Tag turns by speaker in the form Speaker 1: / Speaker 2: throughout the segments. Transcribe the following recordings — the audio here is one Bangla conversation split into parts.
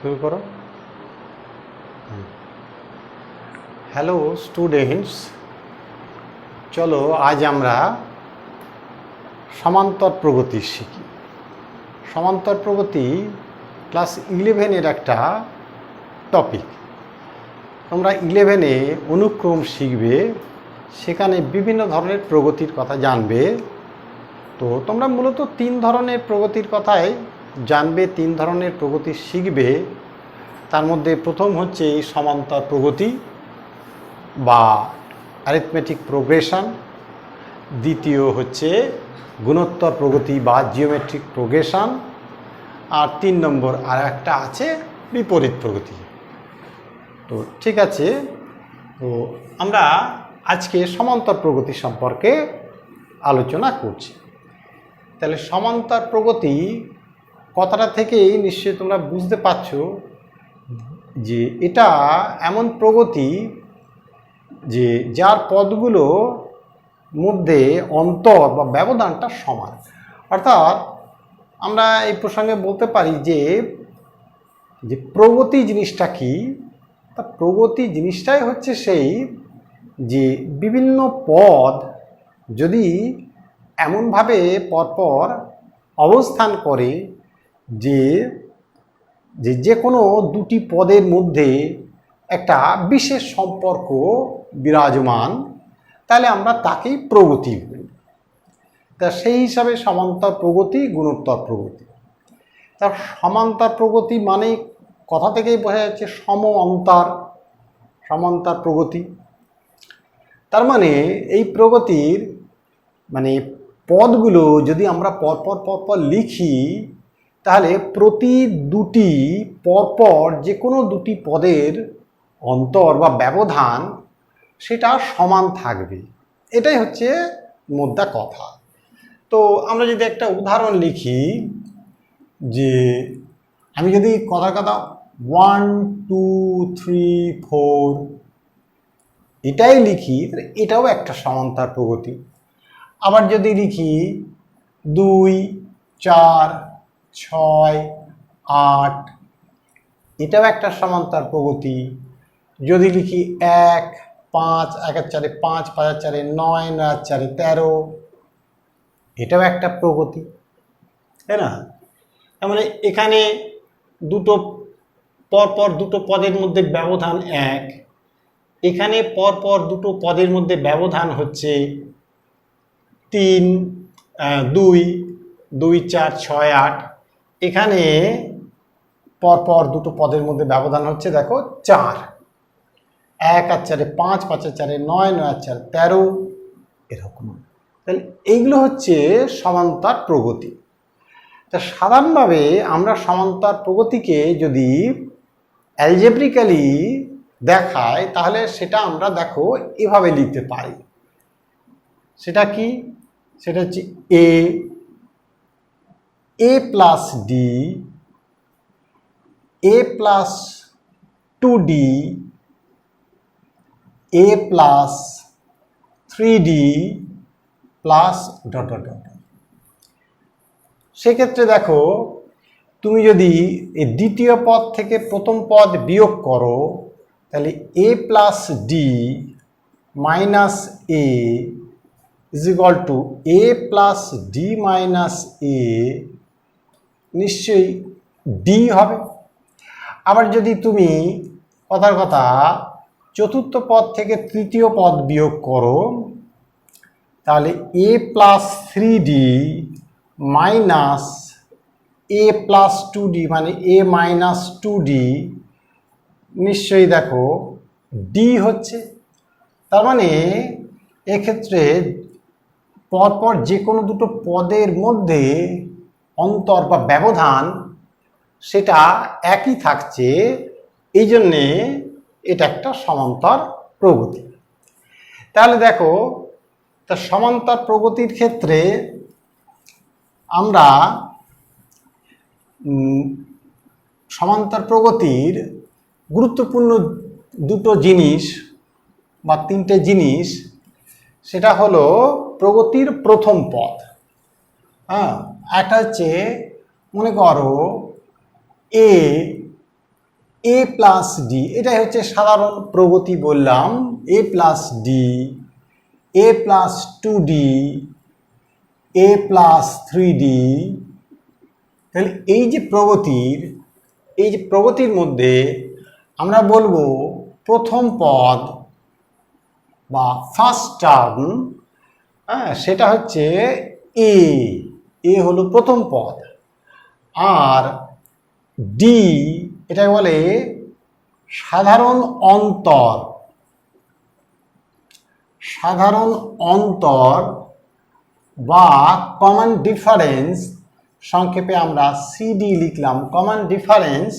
Speaker 1: শুরু করো। হ্যালো স্টুডেন্টস, চলো আজ আমরা সমান্তর প্রগতি শিখি। সমান্তর প্রগতি ক্লাস 11-এর একটা টপিক। তোমরা 11-এ অনুক্রম শিখবে, সেখানে বিভিন্ন ধরনের প্রগতির কথা জানবে। তো তোমরা মূলত 3 ধরনের প্রগতির কথাই জানবে, 3 ধরনের প্রগতি শিখবে। তার মধ্যে প্রথম হচ্ছে সমান্তর প্রগতি বা অ্যারিথমেটিক প্রোগ্রেশন, দ্বিতীয় হচ্ছে গুণোত্তর প্রগতি বা জিওমেট্রিক প্রোগ্রেশন, আর 3 নম্বর আর একটা আছে বিপরীত প্রগতি। তো ঠিক আছে, তো আমরা আজকে সমান্তর প্রগতি সম্পর্কে আলোচনা করছি। তাহলে সমান্তর প্রগতি কথাটা থেকেই নিশ্চয়ই তোমরা বুঝতে পারছো যে এটা এমন প্রগতি যে যার পদগুলো মধ্যে অন্তর বা ব্যবধানটা সমান। অর্থাৎ আমরা এই প্রসঙ্গে বলতে পারি যে প্রগতি জিনিসটা কি, তা প্রগতি জিনিসটাই হচ্ছে সেই যে বিভিন্ন পদ যদি এমনভাবে পরপর অবস্থান করে যে কোনো দুটি পদের মধ্যে একটা বিশেষ সম্পর্ক বিরাজমান, তাহলে আমরা তাকেই প্রগতি বলি। তা সেই হিসাবে সমান্তর প্রগতি, গুণোত্তর প্রগতি। তার সমান্তর প্রগতি মানে কথা থেকেই বোঝা যাচ্ছে সমান্তর প্রগতি। তার মানে এই প্রগতির মানে পদগুলো যদি আমরা পরপর লিখি, তাহলে প্রতি দুটি পরপর যে কোনো দুটি পদের অন্তর বা ব্যবধান সেটা সমান থাকবে, এটাই হচ্ছে মোদ্দা কথা। তো আমরা যদি একটা উদাহরণ লিখি, যে আমি যদি কথা 1 2 3 4 এটাই লিখি, তাহলে এটাও একটা সমান্তর প্রগতি। আবার যদি লিখি 2 4 6 8 এটাও একটা সমান্তর প্রগতি। যদি লিখি 1 5 1 4 5 5 4 9 9 4 13 এটাও একটা প্রগতি, তাই না? তার মানে এখানে দুটো পরপর দুটো পদের মধ্যে ব্যবধান 1, এখানে পরপর দুটো পদের মধ্যে ব্যবধান হচ্ছে 3 2 2 4 6 8, এখানে পরপর দুটো পদের মধ্যে ব্যবধান হচ্ছে দেখো 4, 1 আর 4 5 5 আর 4 9 9 আর 4 13 এরকম। তাহলে এইগুলো হচ্ছে সমান্তর প্রগতি। তা সাধারণভাবে আমরা সমান্তর প্রগতিকে যদি অ্যালজেব্রিক্যালি দেখাই, তাহলে সেটা আমরা দেখো এভাবে লিখতে পারি। সেটা কি? সেটা হচ্ছে a plus D, a plus 2d, a plus 3d plus dot dot dot. সেক্ষেত্রে দেখো, তুমি যদি এই দ্বিতীয় পদ থেকে প্রথম পদ বিয়োগ করো, তাহলে a plus D minus A is equal to a plus D minus A, নিশ্চয়ই ডি হবে। আবার যদি তুমি কথার কথা চতুর্থ পদ থেকে তৃতীয় পদ বিয়োগ করো, তাহলে a plus 3d minus a plus 2d মানে a মাইনাস 2d, নিশ্চয়ই দেখো ডি হচ্ছে। তার মানে এক্ষেত্রে পরপর যে কোনো দুটো পদের মধ্যে অন্তর বা ব্যবধান সেটা একই থাকছে, এই জন্যে এটা একটা সমান্তর প্রগতি। তাহলে দেখো, তা সমান্তর প্রগতির ক্ষেত্রে আমরা সমান্তর প্রগতির গুরুত্বপূর্ণ দুটো জিনিস বা 3টে জিনিস, সেটা হলো প্রগতির প্রথম পদ। একটা হচ্ছে মনে করো এ এ প্লাস ডি, এটাই হচ্ছে সাধারণ প্রগতি বললাম। এ plus D, A plus 2d, A plus 3d। তাহলে এই যে প্রগতির মধ্যে আমরা বলবো প্রথম পদ বা ফার্স্ট টার্ম, হ্যাঁ, সেটা হচ্ছে এ হলো প্রথম পদ। আর ডি এটাকে বলে সাধারণ অন্তর বা কমন ডিফারেন্স, সংক্ষেপে আমরা সিডি লিখলাম। কমন ডিফারেন্স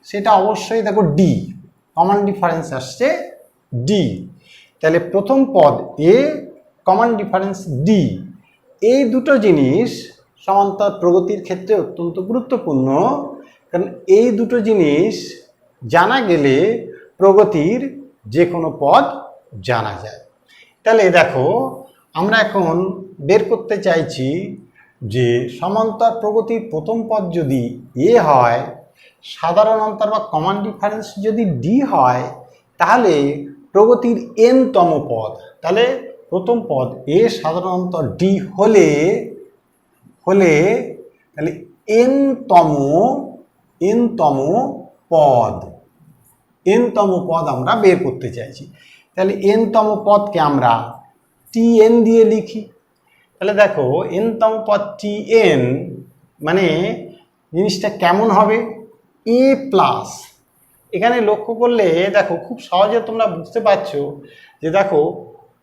Speaker 1: সেটা অবশ্যই দেখো ডি, কমন ডিফারেন্স আসছে ডি। তাহলে প্রথম পদ এ, কমন ডিফারেন্স ডি, এই দুটো জিনিস সমান্তর প্রগতির ক্ষেত্রে অত্যন্ত গুরুত্বপূর্ণ। কারণ এই দুটো জিনিস জানা গেলে প্রগতির যে কোনো পদ জানা যায়। তাহলে দেখো আমরা এখন বের করতে চাইছি যে সমান্তর প্রগতির প্রথম পদ যদি এ হয়, সাধারণ অন্তর বা কমন ডিফারেন্স যদি ডি হয়, তাহলে প্রগতির এন-তম পদ, তাহলে প্রথম পদ এ সাধারণ অন্তর ডি হলে তাহলে এন-তম পদ আমরা বের করতে চাইছি। তাহলে এন-তম পদকে আমরা টিএন দিয়ে লিখি। তাহলে দেখো এন-তম পদ টিএন মানে জিনিসটা কেমন হবে, এ প্লাস, এখানে লক্ষ্য করলে দেখো খুব সহজে তোমরা বুঝতে পারছো যে দেখো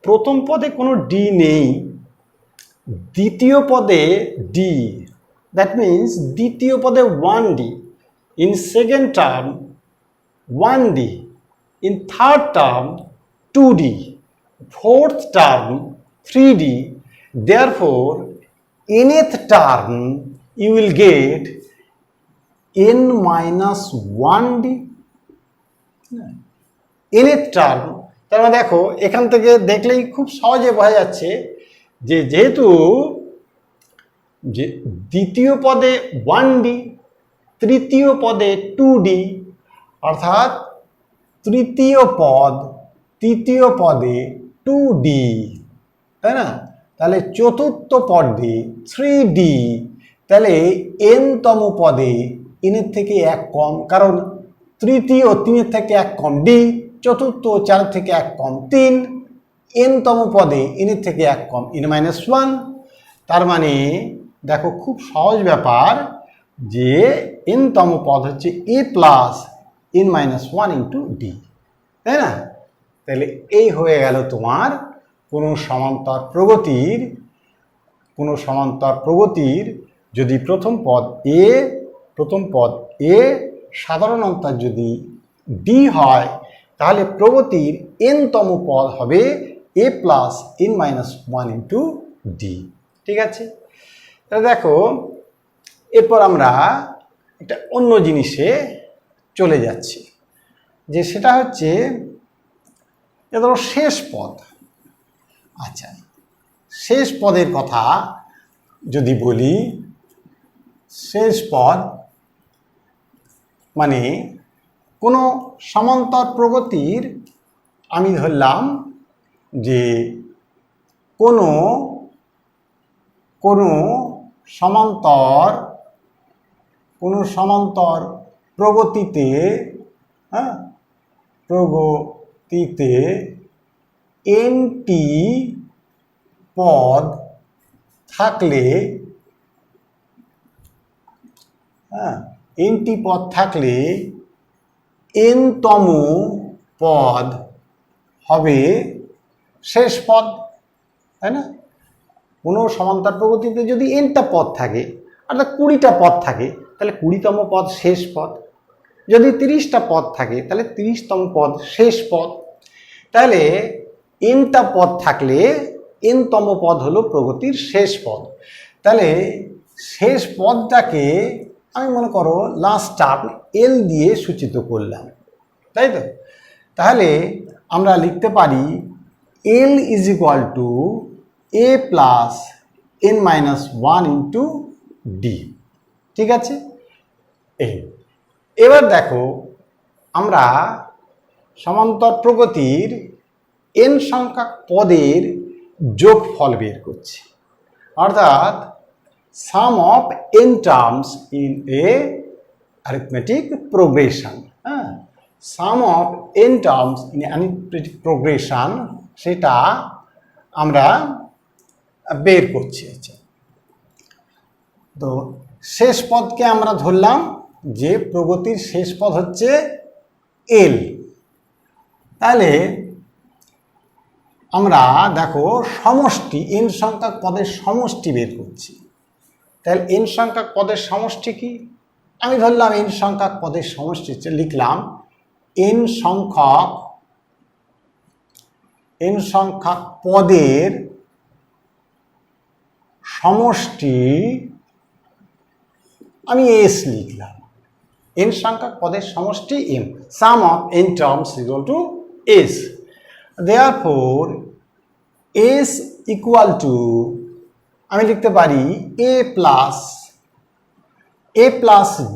Speaker 1: প্রথম পদে কোনো ডি নেই, দ্বিতীয় পদে ডি, দ্যাট মিন্স দ্বিতীয় পদে 1d, in second term 1d, in third term 2d, fourth term 3d. Therefore, nth term you will get n minus 1d. nth term, তার মানে দেখো এখান থেকে দেখলেই খুব সহজে বোঝা যাচ্ছে যে যেহেতু যে দ্বিতীয় পদে 1d, তৃতীয় পদে 2d, অর্থাৎ তৃতীয় পদে 2d, তাই না? তাহলে চতুর্থ পদে 3d, তাহলে n-তম পদে এর থেকে এক কম, কারণ তৃতীয় 3 থেকে এক কম ডি, চতুর্থ 4 থেকে এক কম 3, n-তম পদে এর থেকে এক কম n-1। তার মানে দেখো খুব সহজ ব্যাপার যে n-তম পদ হচ্ছে এ প্লাস n-1 ইন্টু ডি, তাই না? তাহলে এই হয়ে গেল তোমার কোনো সমান্তর প্রগতির যদি প্রথম পদ এ সাধারণ অন্তর যদি ডি হয়, তাহলে প্রগতির n-তম পদ হবে এ প্লাস n-1 ইন্টু ডি। ঠিক আছে? তাহলে দেখো এরপর আমরা একটা অন্য জিনিসে চলে যাচ্ছি, যে সেটা হচ্ছে ধরো শেষ পদ। আচ্ছা, শেষ পদের কথা যদি বলি, শেষ পদ মানে কোনো সমান্তর প্রগতির আমি ধরলাম যে কোনো সমান্তর প্রগতিতে এনটি পদ থাকলে n-তম পদ হবে শেষ পদ, তাই না? কোনো সমান্তর প্রগতিতে যদি n-টা পদ থাকে, অর্থাৎ 20টা পদ থাকে, তাহলে 20তম পদ শেষ পদ। যদি 30টা পদ থাকে তাহলে 30তম পদ শেষ পদ। তাহলে n-টা পদ থাকলে n-তম পদ হলো প্রগতির শেষ পদ। তাহলে শেষ পদটাকে আমি মনে করো লাস্ট টার্ম এল দিয়ে সূচিত করলাম, তাই তো? তাহলে আমরা লিখতে পারি এল is equal to a plus n-1 into D. ঠিক আছে? এবার দেখো আমরা সমান্তর প্রগতির n সংখ্যক পদের যোগফল বের করছি, অর্থাৎ sum of n terms in a arithmetic progression. হ্যাঁ, sum of n terms in arithmetic progression সেটা আমরা বের করছি। তো শেষ পদকে আমরা ধরলাম যে প্রগতির শেষ পদ হচ্ছে l। তাহলে আমরা দেখো সমষ্টি n সংখ্যক পদের সমষ্টি বের করছি। তাহলে n সংখ্যক পদের সমষ্টি কি? আমি ধরলাম n সংখ্যক পদের সমষ্টি লিখলাম n সংখ্যক পদের সমষ্টি আমি s লিখলাম। n সংখ্যক পদের সমষ্টি m, sum of n terms is equal to s. Therefore s equal to আমি লিখতে পারি a plus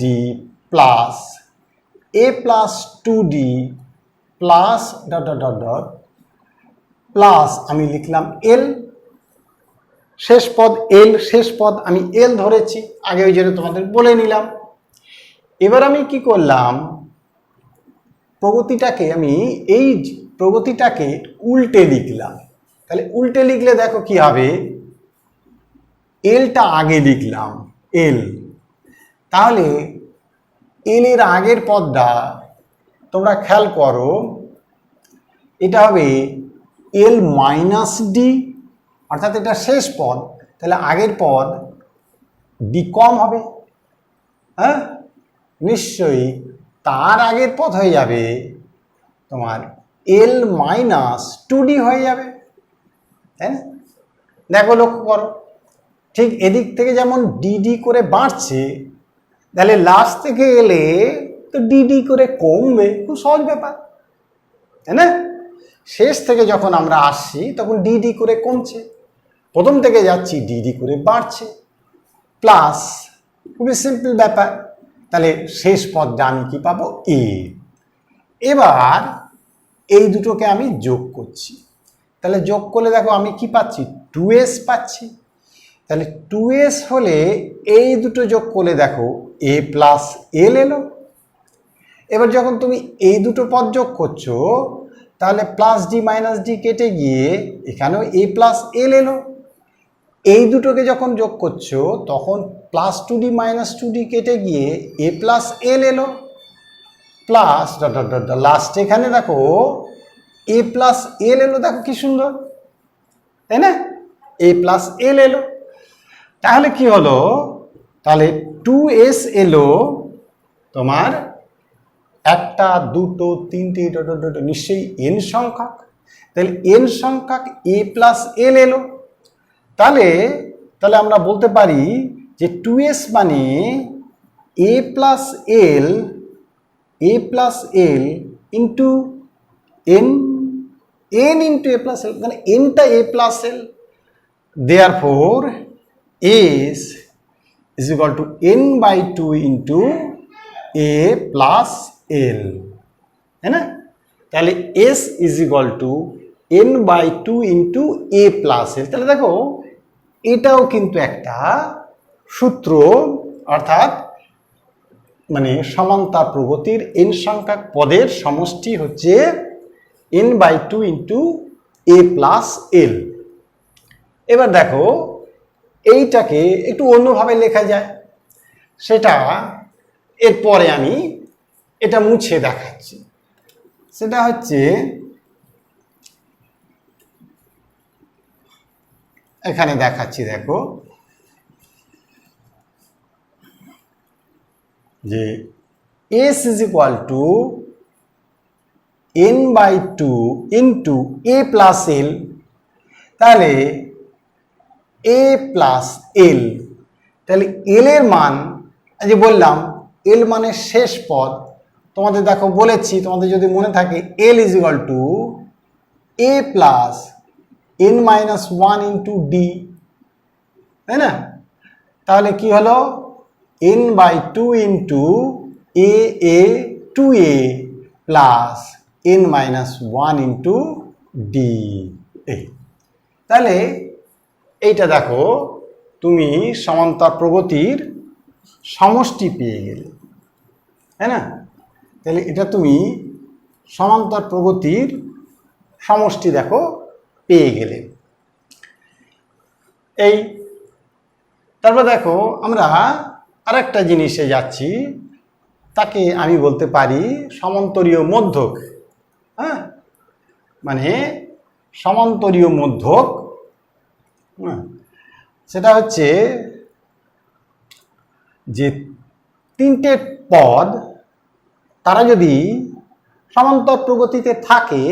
Speaker 1: d plus a plus 2d plus dot dot dot dot plus আমি লিখলাম l, শেষ পদ l, শেষ পদ আমি l ধরেছি আগে, ওই জন্য তোমাদের বলে নিলাম। এবার আমি কি করলাম, এই প্রগতিটাকে উল্টে লিখলাম। তাহলে উল্টে লিখলে দেখো কি হবে, এলটা আগে লিখলাম এল, তাহলে এল এর আগের পদটা তোমরা খেয়াল করো, এটা হবে এল মাইনাস ডি, অর্থাৎ এটা শেষ পদ, তাহলে আগের পদ ডি কম হবে। হ্যাঁ, নিশ্চয়ই তার আগের পদ হয়ে যাবে তোমার এল মাইনাস 2d হয়ে যাবে, তাই না? দেখো লক্ষ্য করো, ঠিক এদিক থেকে যেমন ডিডি করে বাড়ছে, তাহলে লাস্ট থেকে এলে তো ডিডি করে কমবে, খুব সহজ ব্যাপার, তাই না? শেষ থেকে যখন আমরা আসছি তখন ডিডি করে কমছে, প্রথম থেকে যাচ্ছি ডিডি করে বাড়ছে, প্লাস, খুবই সিম্পল ব্যাপার। তাহলে শেষ পদটা আমি কি পাবো, এ। এবার এই দুটোকে আমি যোগ করছি, তাহলে যোগ করলে দেখো আমি কি পাচ্ছি, 2s পাচ্ছি। তাহলে 2s হলে এই দুটো যোগ করলে দেখো a প্লাস এল এলো। এবার যখন তুমি এই দুটো পদ যোগ করছো, তাহলে প্লাস ডি মাইনাস ডি কেটে গিয়ে এখানেও a প্লাস এল এলো। এই দুটোকে যখন যোগ করছো তখন প্লাস 2d মাইনাস 2d কেটে গিয়ে a প্লাস এল এলো, plus dot dot dot last এখানে দেখো a প্লাস এল এলো। দেখো কি সুন্দর, তাই না? a প্লাস এল এলো, তাহলে কি হলো, তাহলে 2s এলো তোমার একটা, দুটো, তিনটে, ডট ডট ডট, নিশ্চয়ই n সংখ্যক, তাহলে n সংখ্যক a প্লাস এল এলো। তাহলে আমরা বলতে পারি যে 2s মানে a plus L into n into a plus L, মানে nটা a plus L. Therefore s is equal to n by 2 into a plus l, তাই না? তাহলে s is equal to n by 2 into a plus l। তাহলে দেখো এটাও কিন্তু একটা সূত্র, অর্থাৎ মানে সমান্তর প্রগতির n সংখ্যক পদের সমষ্টি হচ্ছে n by 2 into a plus l। এবার দেখো এইটাকে একটু অন্যভাবে লেখা যায়, সেটা এরপরে আমি এটা মুছে দেখাচ্ছি। সেটা হচ্ছে এখানে দেখাচ্ছি, দেখো যে s is equal to n by 2 into a plus l, তাহলে a plus l, তাহলে l এর মান, যে বললাম l মানে শেষ পদ, তোমাদের দেখো বলেছি, তোমাদের যদি মনে থাকে l is equal to a plus n minus 1 into d, তাই না? তাহলে কি হলো, n by 2 into a 2a plus n-1 into D. এই তাহলে এইটা দেখো তুমি সমান্তর প্রগতির সমষ্টি পেয়ে গেলে, তাই না? তাহলে এটা তুমি সমান্তর প্রগতির সমষ্টি দেখো পেয়ে গেলে। এই তারপর দেখো আমরা আরেকটা জিনিসে যাচ্ছি, তাকে আমি বলতে পারি সমান্তরীয় মধ্যক। হ্যাঁ, মানে সমান্তরীয় মধ্যক, সেটা হচ্ছে যে তিনটে পদ তারা যদি সমান্তর প্রগতিতে থাকে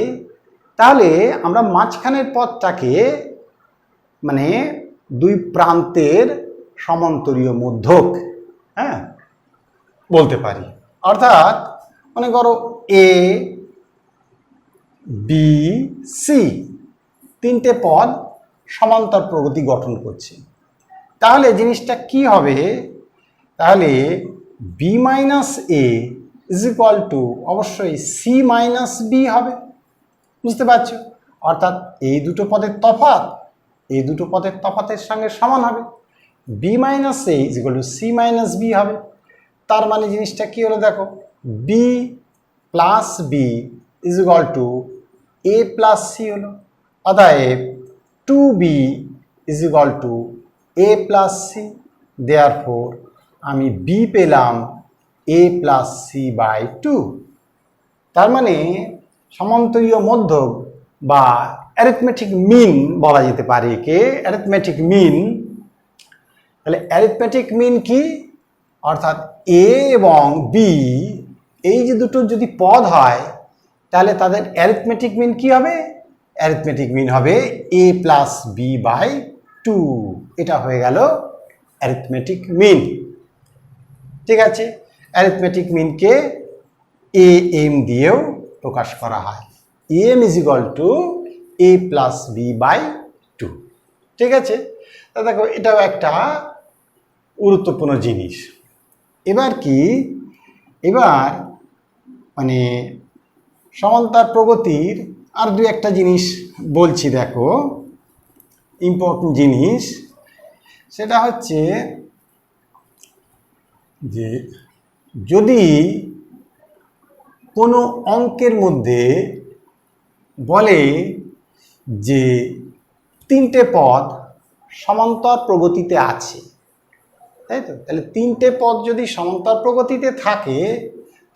Speaker 1: তাহলে আমরা মাঝখানের পদটাকে মানে দুই প্রান্তের সমান্তরীয় মধ্যক, হ্যাঁ, বলতে পারি। অর্থাৎ মনে করো এ বি সি তিনটে পদ সমান্তর প্রগতি গঠন করছে, তাহলে জিনিসটা কি হবে? তাহলে b minus A is equal to অবশ্যই সি মাইনাস বি হবে, বুঝতে পারছো? অর্থাৎ এই দুটো পদের তফাৎ এই দুটো পদের তফাতের সঙ্গে সমান হবে। B minus A is equal to c minus b হবে। তার মানে জিনিসটা কি হলো দেখো, b plus b is equal to a plus c হলো। অতএব 2b is equal to a plus c. Therefore আমি বি পেলাম এ প্লাস সি বাই 2। তার মানে সমান্তরীয় মধ্যক বা অ্যারিথমেটিক মিন বলা যেতে পারে একে, অ্যারিথমেটিক মিন। তাহলে অ্যারিথমেটিক মিন কি? অর্থাৎ এ এবং বি এই যে দুটো যদি পদ হয় তাহলে তাদের অ্যারিথমেটিক মিন কি হবে? অ্যারিথমেটিক মিন হবে এ প্লাস বি বাই 2। এটা হয়ে গেল অ্যারিথমেটিক মিন। ঠিক আছে, অ্যারিথমেটিক মিনকে এ এম দিয়েও প্রকাশ করা হয়। M is equal to a plus b by 2। ঠিক আছে, তা দেখো এটাও একটা গুরুত্বপূর্ণ জিনিস। এবার কি, এবার মানে সমান্তর প্রগতির আর দু একটা জিনিস বলছি, দেখো ইম্পর্টেন্ট জিনিস। সেটা হচ্ছে যে যদি কোনো অঙ্কের মধ্যে বলে যে তিনটে পদ সমান্তর প্রগতিতে আছে, তাই তো? তাহলে তিনটে পদ যদি সমান্তর প্রগতিতে থাকে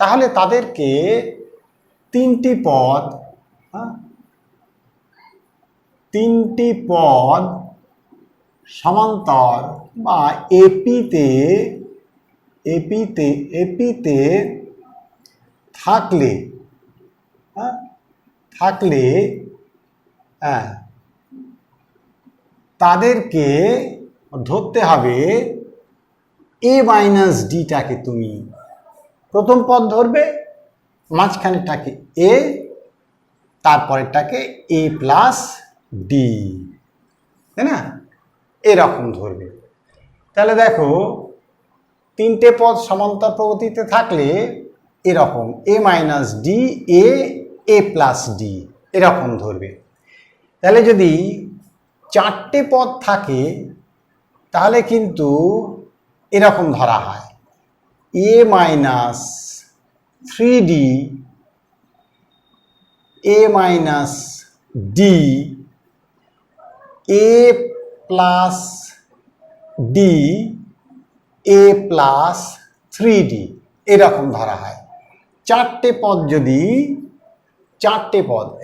Speaker 1: তাহলে তাদেরকে তিনটি পদ সমান্তর বা এপিতে থাকলে তাদেরকে ধরতে হবে এ মাইনাস ডিটাকে, তুমি প্রথম পদ ধরবে, মাঝখানেরটাকে এ, তারপরেরটাকে এ প্লাস ডি, তাই না? এরকম ধরবে। তাহলে দেখো তিনটে পদ সমান্তর প্রগতিতে থাকলে এরকম A minus D A plus D এরকম ধরবে। তাহলে যদি চারটে পদ থাকে তাহলে কিন্তু এরকম ধরা হয় A minus 3d A minus D A plus D A plus 3d এরকম ধরা হয়। চারটে পদ যদি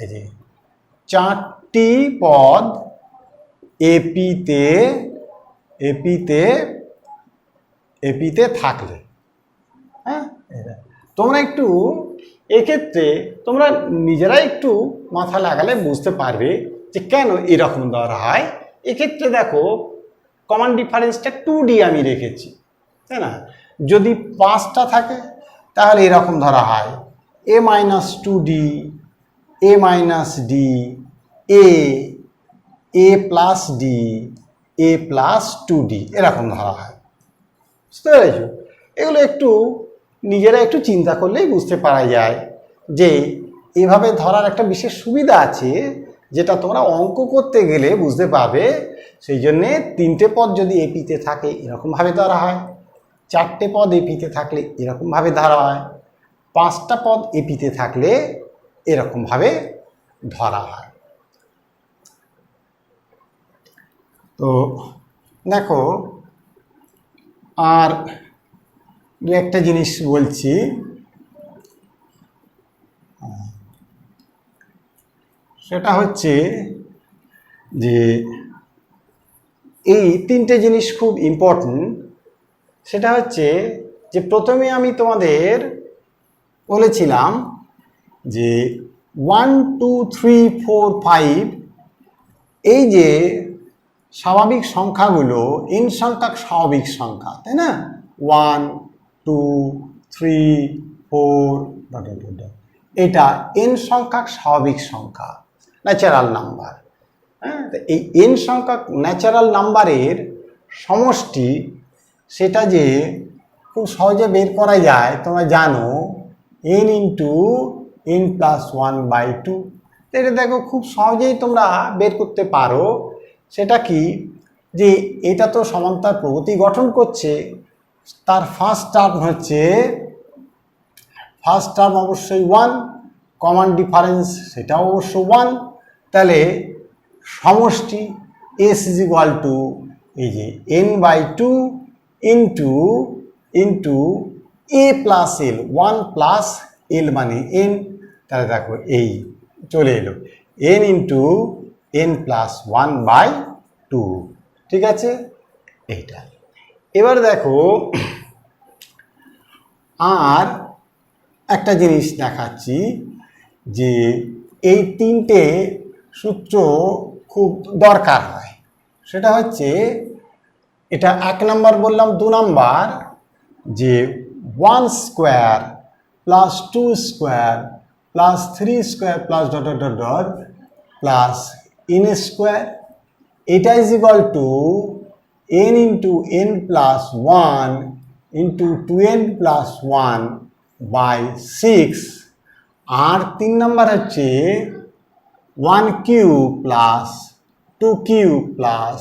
Speaker 1: এই যে চারটি পদ এপিতে থাকলে, হ্যাঁ, তোমরা একটু এক্ষেত্রে তোমরা নিজেরাই একটু মাথা লাগালে বুঝতে পারবে যে কেন এরকম ধরা হয়। এক্ষেত্রে দেখো কমন ডিফারেন্সটা 2d আমি রেখেছি, তাই না? যদি 5টা থাকে তাহলে এরকম ধরা হয় A minus 2d A minus D A plus D A plus 2d এরকম ধরা হয়। বুঝতে পেরেছো? এগুলো একটু নিজেরা একটু চিন্তা করলেই বুঝতে পারা যায় যে এভাবে ধরার একটা বিশেষ সুবিধা আছে, যেটা তোমরা অঙ্ক করতে গেলে বুঝতে পারবে। সেই জন্যে 3টে পদ যদি এপিতে থাকে এরকমভাবে ধরা হয়, 4টে পদ এপিতে থাকলে এরকমভাবে ধরা হয়, 5টা পদ এপিতে থাকলে এরকমভাবে ধরা হয়। তো দেখো, আর দু একটা জিনিস বলছি। সেটা হচ্ছে যে এই 3টে জিনিস খুব ইম্পর্টেন্ট। সেটা হচ্ছে যে প্রথমে আমি তোমাদের বলেছিলাম যে 1 2 3 4 5 এই যে স্বাভাবিক সংখ্যাগুলো n সংখ্যক স্বাভাবিক সংখ্যা, তাই না? 1 2 3 4 এটা n সংখ্যক স্বাভাবিক সংখ্যা, ন্যাচারাল নাম্বার। হ্যাঁ, এই n সংখ্যক ন্যাচারাল নাম্বারের সমষ্টি, সেটা যে খুব সহজে বের করা যায় তোমরা জানো, n ইন্টু n প্লাস 1/2। এটা দেখো খুব সহজেই তোমরা বের করতে পারো। সেটা কি, যে এটা তো সমান্তরাল প্রগতি গঠন করছে, তার ফার্স্ট টার্ম অবশ্যই 1, কমন ডিফারেন্স সেটাও অবশ্য 1। তাহলে সমষ্টি s ইজ ইকুয়াল টু এই যে n/2 into a plus l, 1 plus l মানে n। তাহলে দেখো এই চলে এলো n ইন্টু n প্লাস 1/2, ঠিক আছে? এইটা এবার দেখো, আর একটা জিনিস দেখাচ্ছি যে এই 3টে সূত্র খুব দরকার হয়। সেটা হচ্ছে, এটা 1 নাম্বার বললাম, 2 নাম্বার যে 1 square plus 2 square plus 3 square plus dot dot dot dot plus n square, এটা is equal to n into n plus 1 into 2n plus 1/6। আর 3 নাম্বার হচ্ছে 1 cube plus 2 cube plus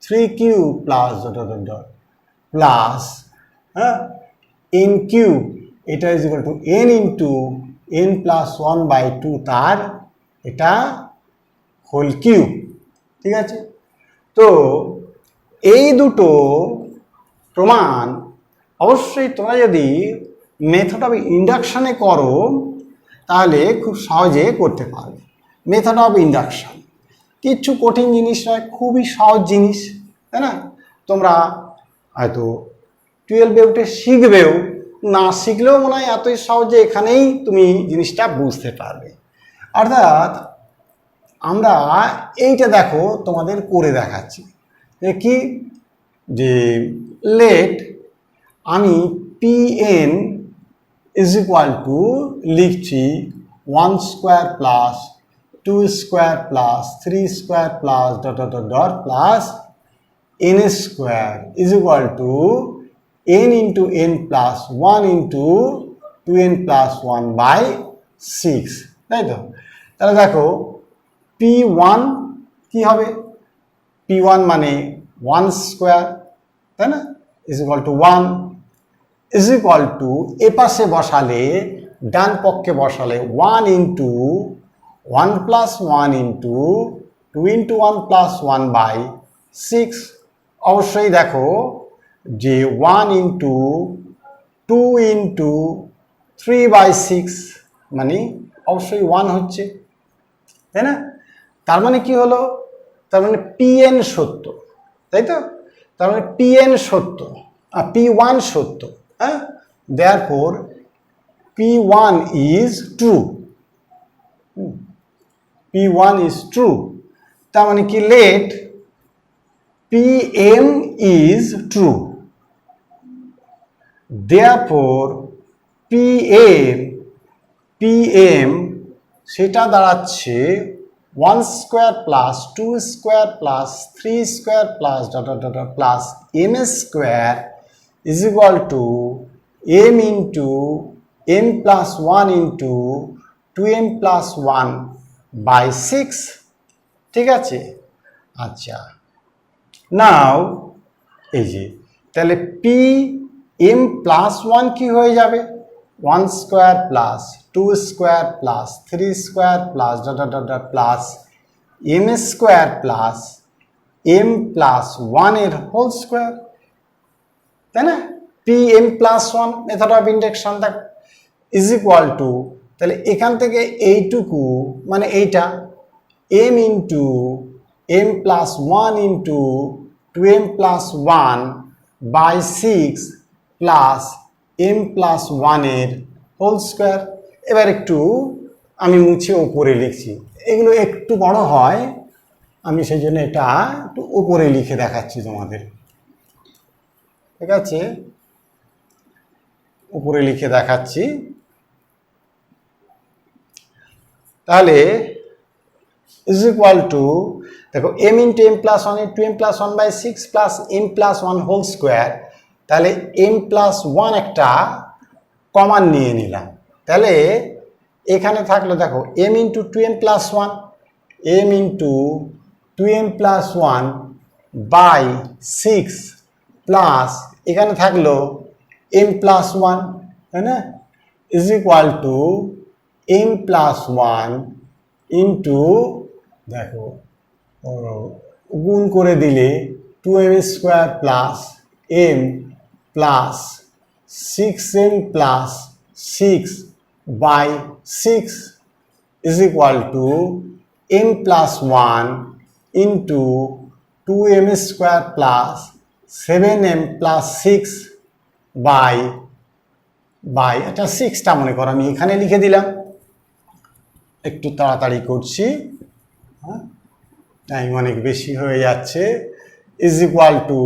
Speaker 1: 3 cube plus dot dot dot plus n cube, এটা is equal to n into n plus 1/2, তার এটা হোল কিউব, ঠিক আছে? তো এই দুটো প্রমাণ অবশ্যই তোমরা যদি মেথড অফ ইন্ডাকশানে করো তাহলে খুব সহজে করতে পারবে। মেথড অফ ইন্ডাকশান কিচ্ছু কঠিন জিনিস নয়, খুবই সহজ জিনিস, তাই না? তোমরা হয়তো 12-এ উঠে শিখবেও, না শিখলেও মনে হয় এতই সহজে এখানেই তুমি জিনিসটা বুঝতে পারবে। অর্থাৎ আমরা এইটা দেখো তোমাদের করে দেখাচ্ছি যে কি, যে লেট আমি pn ইজ ইকুয়াল টু লিখছি 1 square plus 2 square plus 3 square plus dot dot dot plus n square is equal to n into n plus 1 into 2n plus 1/6, তাই তো? তাহলে দেখো p1 কি হবে, p1 মানে 1 স্কোয়ার, তাই না, is equal to 1 is equal to এ পাশে বসালে, ডান পক্ষে বসালে 1 into 1 plus 1 into 2 into 1 plus 1/6। অবশ্যই দেখো যে 1 ইন্টু 2 ইন্টু 3/6 মানে অবশ্যই 1 হচ্ছে, তাই না? তার মানে কি হলো, তার মানে pn সত্য, তাই তো? তার মানে pn সত্য আর p1 সত্য। হ্যাঁ, therefore p1 is true, p1 is true। তার মানে কি, let pm is true, therefore pm সেটা দাঁড়াচ্ছে 1 square plus 2 square plus 3 square plus dot dot dot plus m square is equal to m into m plus 1 into 2m plus 1 by 6, ঠিক আছে। আচ্ছা, নাও এই যে তাহলে পি এম প্লাস 1 কি হয়ে যাবে, 1 square plus 2 square plus 3 square plus dot dot dot dot plus m square plus m plus 1 এর হোল স্কোয়ার, তাই না। P m plus 1 method of induction is equal to, তাহলে এখান থেকে এইটুকু মানে এইটা m into m plus 1 into 2m plus 1 by 6 plus m plus 1 এর হোল স্কোয়ার। এবার একটু আমি মুছে ওপরে লিখছি, এগুলো একটু বড় হয়, আমি সেই জন্য এটা একটু ওপরে লিখে দেখাচ্ছি তোমাদের, ঠিক আছে, উপরে লিখে দেখাচ্ছি। তাহলে ইজ ইকুয়াল টু, দেখো m into m plus 1 two m plus 1 by 6 plus m plus 1 whole square, তাহলে এম প্লাস 1 একটা কমন নিয়ে নিলাম, তাহলে এখানে থাকলো দেখো m into 2m plus 1, m into 2m plus 1 by 6 plus এখানে থাকলো m প্লাস 1, তাই না, is equal to m plus 1 into, দেখো গুণ করে দিলে 2m square plus m plus 6m plus 6 by 6 is equal to m plus 1 into 2m square plus 7m plus 6 by এটা 6টা মনে করো আমি এখানে লিখে দিলাম, একটু তাড়াতাড়ি করছি, হ্যাঁ টাইম অনেক বেশি হয়ে যাচ্ছে, is equal to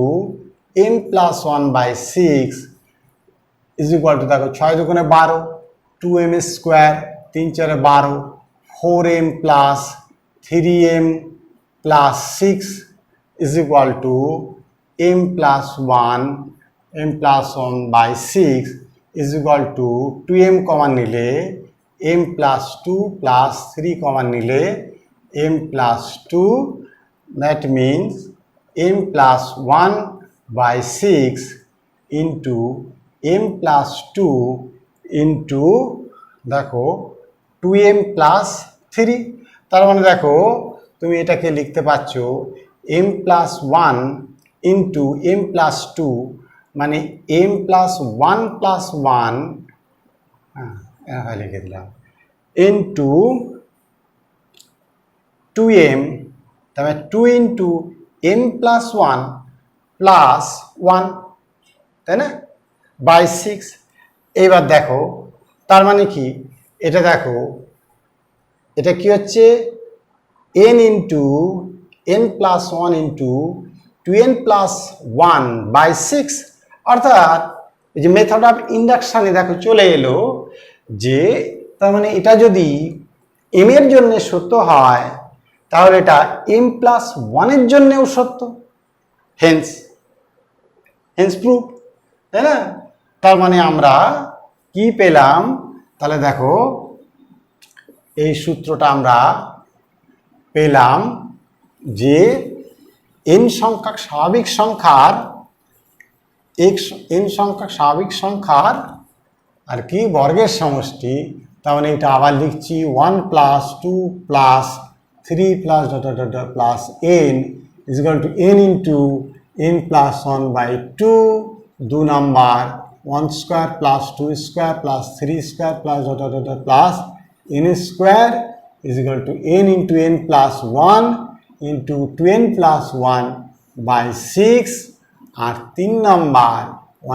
Speaker 1: m plus 1 by 6 is equal to, দেখো 6 দুগুণে 12, 2m square 3 4 12, 4m plus 3m plus 6 is equal to m plus 1 m plus 1 by 6 is equal to 2m common নিলে m প্লাস 2 প্লাস 3 কমন নিলে m plus 2, that means m plus 1 by 6 into m plus 2 into দেখো 2m প্লাস 3, তার মানে দেখো তুমি এটাকে লিখতে পাচ্ছ m plus 1 into m plus 2, মানে m প্লাস 1 প্লাস 1, হ্যাঁ লিখে দিলাম, ইন্টু 2m, তাহলে 2 ইন্টু m প্লাস 1 প্লাস 1, তাই না, বাই 6। এবার দেখো তার মানে কি, এটা দেখো এটা কি হচ্ছে n into n plus 1 into 2n plus 1 by 6, অর্থাৎ এই যে মেথড অফ ইন্ডাকশানে দেখো চলে এলো যে, তার মানে এটা যদি m এর জন্য সত্য হয় তাহলে এটা m প্লাস 1 এর জন্যও সত্য, হেন্স প্রুফ, তাই না। তার মানে আমরা কি পেলাম, তাহলে দেখো এই সূত্রটা আমরা পেলাম যে n সংখ্যক স্বাভাবিক সংখ্যার আর কি বর্গের সমষ্টি, তার মানে এটা আবার লিখছি 1 plus 2 plus 3 plus dot dot dot plus n is equal to n into n plus 1 by 2, 2 number 1 square plus 2 square plus 3 square plus dot dot dot plus n square is equal to n into n plus 1 into 2n plus 1 by 6, আর 3 number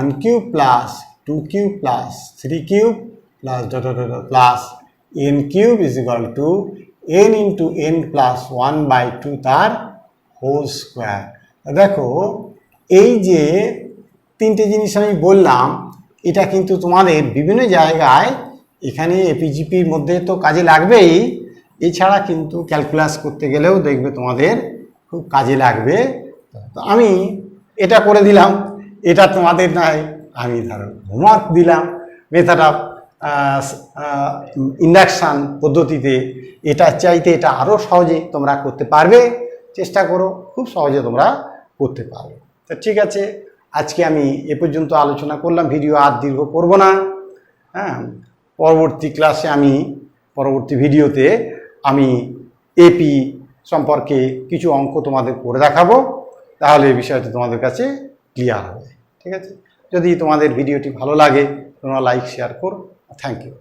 Speaker 1: 1 cube plus 2 cube plus 3 cube plus dot dot dot plus n cube is equal to n into n plus 1 by 2 তার হোল স্কোয়ার। দেখো এই যে তিনটে জিনিস আমি বললাম, এটা কিন্তু তোমাদের বিভিন্ন জায়গায় এখানে এপিজিপির মধ্যে তো কাজে লাগবেই, এছাড়া কিন্তু ক্যালকুলাস করতে গেলেও দেখবে তোমাদের খুব কাজে লাগবে। তো আমি এটা করে দিলাম, এটা তোমাদের নয়, আমি ধরো হোমওয়ার্ক দিলাম মেথড অফ ইন্ডাকশান পদ্ধতিতে এটা চাইতে এটা আরও সহজে তোমরা করতে পারবে। চেষ্টা করো, খুব সহজে তোমরা করতে পারবে। তো ঠিক আছে, আজকে আমি এ পর্যন্ত আলোচনা করলাম, ভিডিও আর দীর্ঘ করব না। হ্যাঁ, পরবর্তী ক্লাসে পরবর্তী ভিডিওতে আমি এপি সম্পর্কে কিছু অঙ্ক তোমাদের করে দেখাবো, তাহলে এই বিষয়টা তোমাদের কাছে ক্লিয়ার হবে। ঠিক আছে, যদি তোমাদের ভিডিওটি ভালো লাগে তোমরা লাইক শেয়ার করো। Thank you.